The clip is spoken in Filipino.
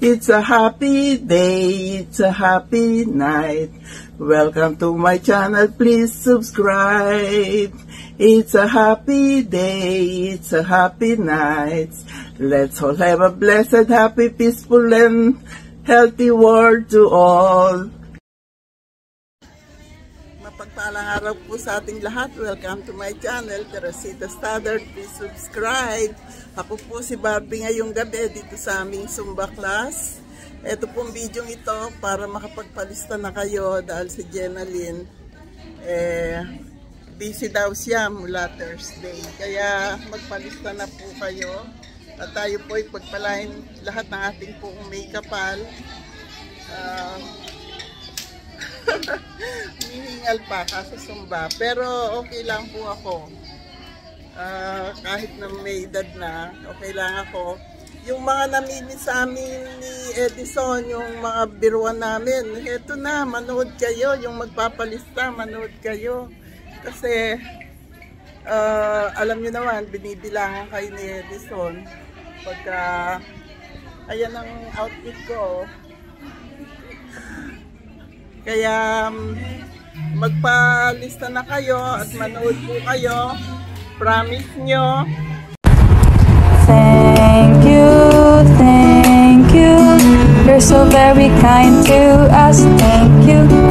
It's a happy day, it's a happy night. Welcome to my channel, please subscribe. It's a happy day, it's a happy night. Let's all have a blessed, happy, peaceful, and healthy world to all. Mapagpalang araw po sa ating lahat. Welcome to my channel, Teresita Studdard. Please subscribe. Ako po si Barbie ngayong gabi dito sa aming Zumba class. Ito pong video ito para makapagpalista na kayo dahil si Jenalyn busy daw siya mula Thursday. Kaya magpalista na po kayo. At tayo po ay pagpalain lahat ng ating pong make-upal. Mihingal pa kasi Zumba. Pero okay lang po ako. Kahit na may edad na, okay lang ako. Yung mga namili sa amin ni Edison, yung mga biruan namin, eto na, manood kayo. Yung magpapalista, manood kayo. Kasi, alam nyo naman, binibilangan kayo ni Edison. Pagka, ayan ang outfit ko. Kaya, magpalista na kayo at manood po kayo. Promise nyo. Thank you. You're so very kind to us. Thank you.